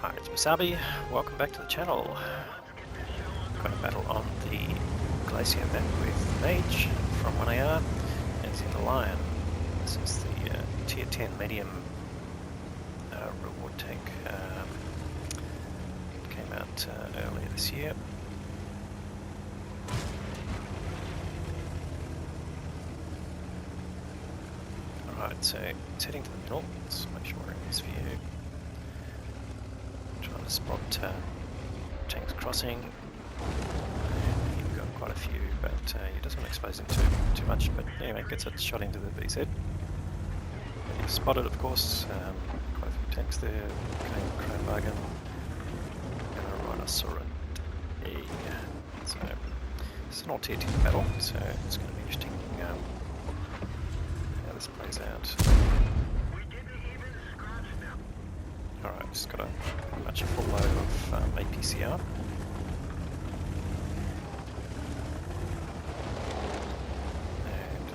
Hi, it's Wasabi. Welcome back to the channel. Got a battle on the Glacier map with Mage from 1AR and he's in the Lion. This is the tier 10 medium reward tank. Came out earlier this year. Alright, so it's heading to the middle. Let's make sure we're in this view. Trying to spot tanks crossing. You've got quite a few, but he doesn't want to expose them too much. But anyway, gets a shot into the VZ. He's spotted, of course. Quite a few tanks there. Crown Bargain and a Rhinoceros. So it's an all tier 10 battle, so it's going to be interesting how this plays out. Alright, just got a pretty much a full load of APCR. And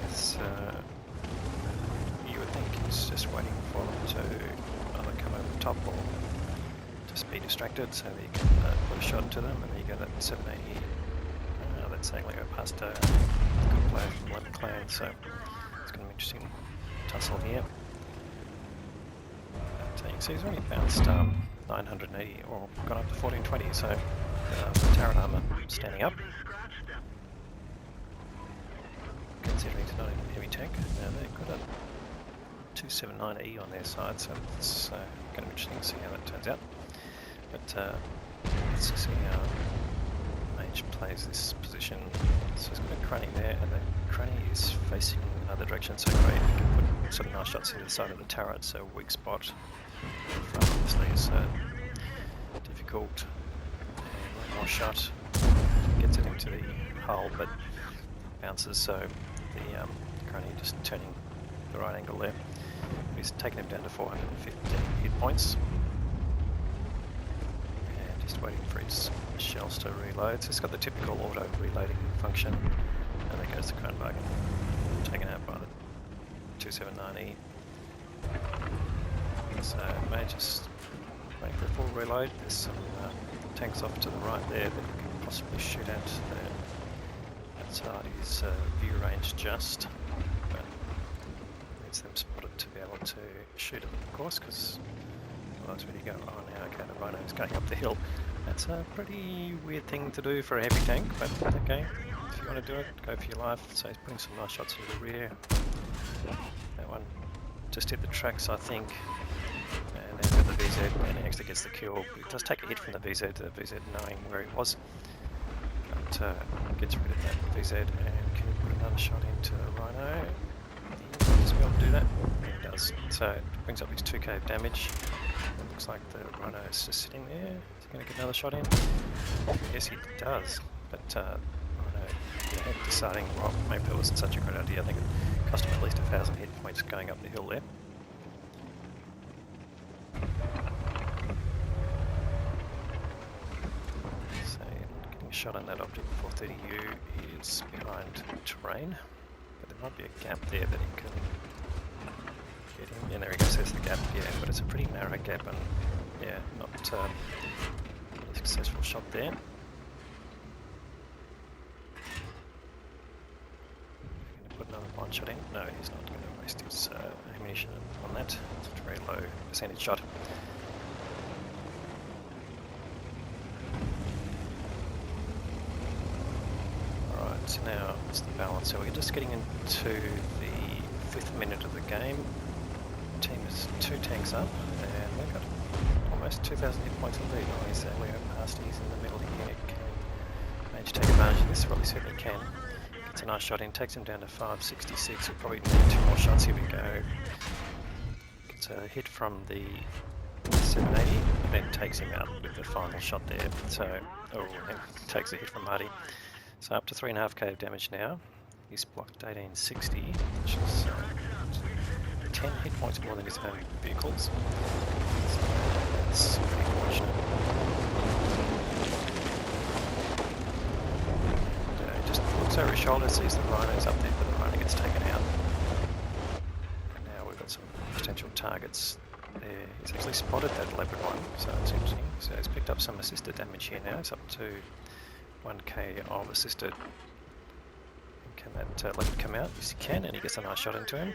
as you would think, he's just waiting for them to either come over the top or just be distracted so that you can put a shot into them, and then you get that 780. That's saying like go past a good player from one clan, so it's going to be interesting tussle here. You can see he's already bounced 980 or gone up to 1420, so Terran armor standing up. Considering it's not a heavy tank, now they've got a 279E on their side, so it's going to be interesting to see how that turns out. But let's see how Mage plays this position. So he's got a cranny there, and the cranny is facing another direction, so great, you can put some nice shots into the side of the turret, so weak spot. Obviously is difficult, and one more shot gets it into the hull, but bounces, so the cranny just turning the right angle there. He's taken him down to 450 hit points and just waiting for his shells to reload. So it's got the typical auto reloading function, and there goes the Crown Bargain, taken out by the 279E. So Mage just waiting for a full reload. There's some tanks off to the right there that you can possibly shoot at. Outside his view range just, but needs them spotted to be able to shoot at them, of course, because otherwise when you go, oh now okay, the Rhino is going up the hill. That's a pretty weird thing to do for a heavy tank, but okay, if you want to do it, go for your life. So he's putting some nice shots into the rear. That one just hit the tracks, I think. And then with the VZ, and he actually gets the kill. He does take a hit from the VZ knowing where he was. But gets rid of that VZ, and can he put another shot into the Rhino? He might just be able to do that. He does. So it brings up his 2k of damage. It looks like the Rhino is just sitting there. Is he going to get another shot in? Yes, he does. But Rhino, deciding, well, maybe that wasn't such a great idea. I think it cost him at least 1,000 hit points going up the hill there. So getting a shot on that object 430U is behind terrain, but there might be a gap there that he can get in. Yeah, there he goes, there's the gap, yeah, but it's a pretty narrow gap, and yeah, not a successful shot there. Put another blind shot in? No, he's not going to waste his ammunition on that. It's a very low percentage shot. Alright, so now it's the balance. So we're just getting into the 5th minute of the game. The team is 2 tanks up, and they've got almost 2,000 hit points of lead. Oh, he's way past, he's in the middle here. Can Mage take advantage of this? Well, he certainly can. It's a nice shot in, takes him down to 566. We'll probably need 2 more shots. Here we go. Gets a hit from the 780, and then takes him out with the final shot there. So, oh, and takes a hit from Marty. So up to 3.5k of damage now. He's blocked 1860, which is 10 hit points more than his own vehicles. So that's pretty fortunate. Looks over his shoulder, sees the Rhinos up there, but the Rhino gets taken out. And now we've got some potential targets there. He's actually spotted that leopard one, so it's interesting. So he's picked up some assisted damage here now. He's up to 1k of assisted. Can that leopard come out? Yes, he can, and he gets a nice shot into him.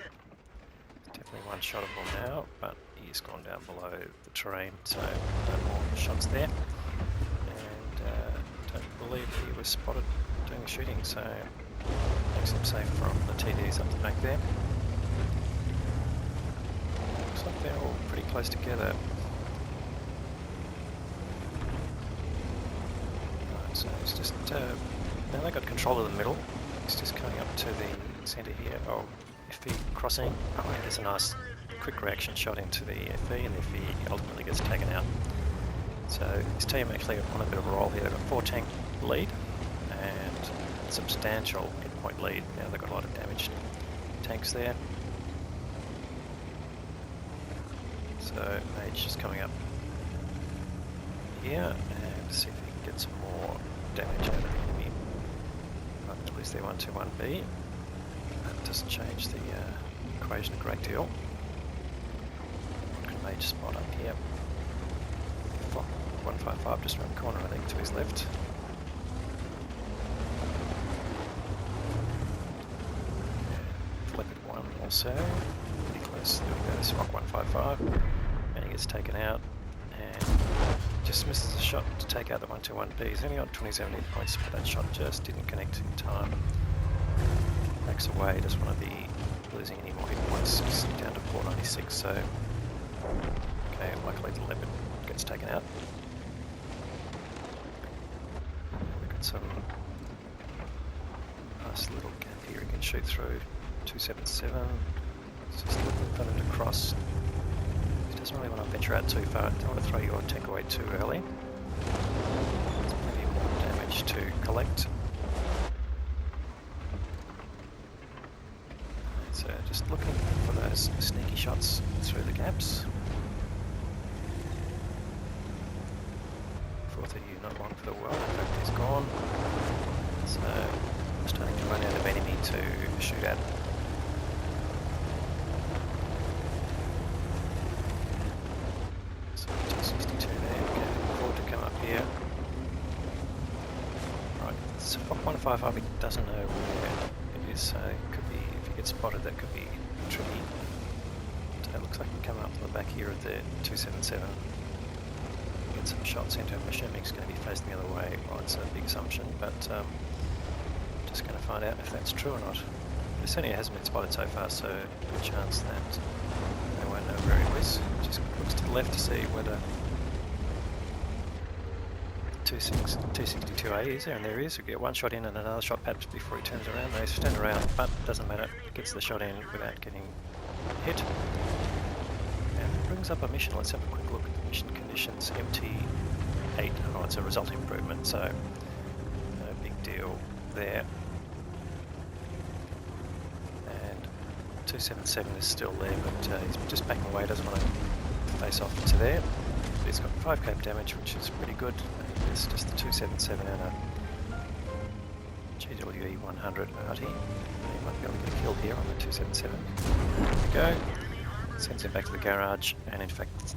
Definitely one shottable now, but he's gone down below the terrain, so no more shots there. And don't believe he was spotted doing the shooting, so makes him safe from the TDs up the back there. Looks like they're all pretty close together. Right, so it's just now they got control of the middle. It's just coming up to the centre here. Oh, FE crossing. Oh, he gets a nice quick reaction shot into the FE, and the FE ultimately gets taken out. So his team actually on a bit of a roll here. They've got 4 tank lead and substantial hit point lead. Now they've got a lot of damaged tanks there. So Mage is coming up here and see if he can get some more damage out of the enemy. At least they're 121B. That doesn't change the equation a great deal. What can Mage spot up here? 155 just around the corner, I think, to his left. Leopard 1 also, pretty close. There we go, Spock 155. And he gets taken out and just misses a shot to take out the 121B. He's only got 27 hit points, but that shot just didn't connect in time. Backs away, doesn't want to be losing any more hit points. He's down to 496, so okay, luckily the Leopard gets taken out. We've got some nice little gap here he can shoot through. 277. It's just looking for them to cross. He doesn't really want to venture out too far. Don't want to throw your tank away too early. There's plenty more damage to collect. So just looking for those sneaky shots through the gaps. 430 not long for the world, in fact he's gone. So I'm starting to run out of enemy to shoot at. So 262 there, okay, forward to come up here. Right, so 155 he doesn't know where it is, so it could be, if he gets spotted that could be tricky. So it looks like he can come up from the back here at the 277. Get some shots into him. Assuming he's going to be facing the other way. Well, it's a big assumption, but just going to find out if that's true or not. It certainly hasn't been spotted so far, so good chance that they won't know where he is. Just looks to the left to see whether 262A is there, and there he is. We get one shot in and another shot perhaps before he turns around. No, he's turned around, but doesn't matter. Gets the shot in without getting hit. And it brings up a mission. Let's have a quick look at the mission conditions. MT8. Oh, it's a result improvement, so no big deal there. And 277 is still there, but he's just backing away. Doesn't want to face off to there. But he's got 5k damage, which is pretty good. It's just the 277 and a GWE 100 Artie. He might be able to get killed here on the 277. There we go. Sends him back to the garage, and in fact,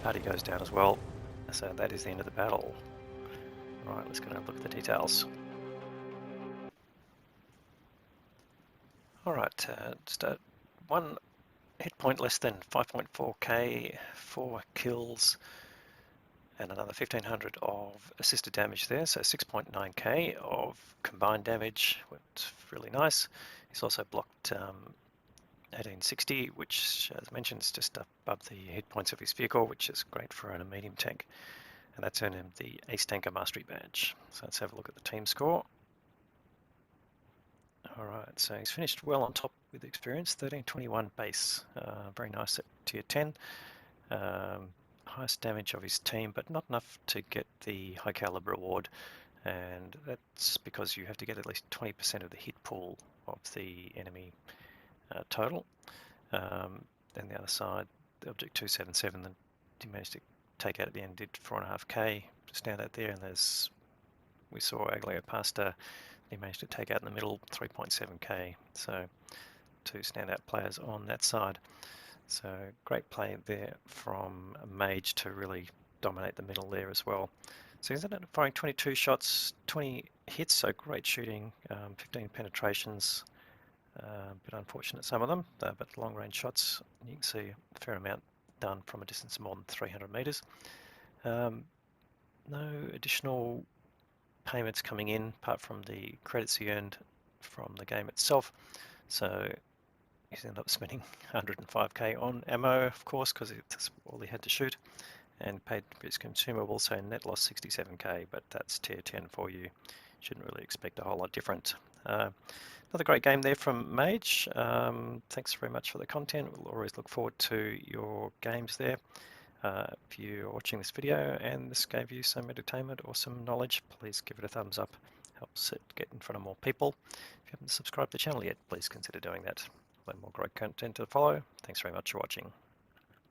Artie goes down as well. So that is the end of the battle. Right, let's go and look at the details. Alright, just one hit point less than 5.4k, 4 kills, and another 1500 of assisted damage there, so 6.9k of combined damage, which is really nice. He's also blocked 1860, which, as mentioned, is just above the hit points of his vehicle, which is great for a medium tank. And that's earned him the Ace Tanker Mastery Badge. So let's have a look at the team score. Alright, so he's finished well on top with experience, 1321 base. Very nice at tier 10. Highest damage of his team, but not enough to get the high caliber award. And that's because you have to get at least 20% of the hit pool of the enemy total. Then the other side, the Object 277 that he managed to take out at the end did 4.5k. Stand out there, and there's, we saw Aglio Pasta, he managed to take out in the middle 3.7k. So two standout players on that side. So great play there from Mage to really dominate the middle there as well. So he's ended up firing 22 shots, 20 hits, so great shooting, 15 penetrations. A bit unfortunate, some of them, but long range shots, you can see a fair amount done from a distance of more than 300 metres. No additional payments coming in apart from the credits he earned from the game itself. So he's ended up spending 105k on ammo, of course, because that's all he had to shoot, and paid for his consumables, so net loss 67k, but that's tier 10 for you. Shouldn't really expect a whole lot different. Another great game there from Mage. Thanks very much for the content. We'll always look forward to your games there. If you're watching this video and this gave you some entertainment or some knowledge, please give it a thumbs up. Helps it get in front of more people. If you haven't subscribed to the channel yet, please consider doing that. More great content to follow. Thanks very much for watching.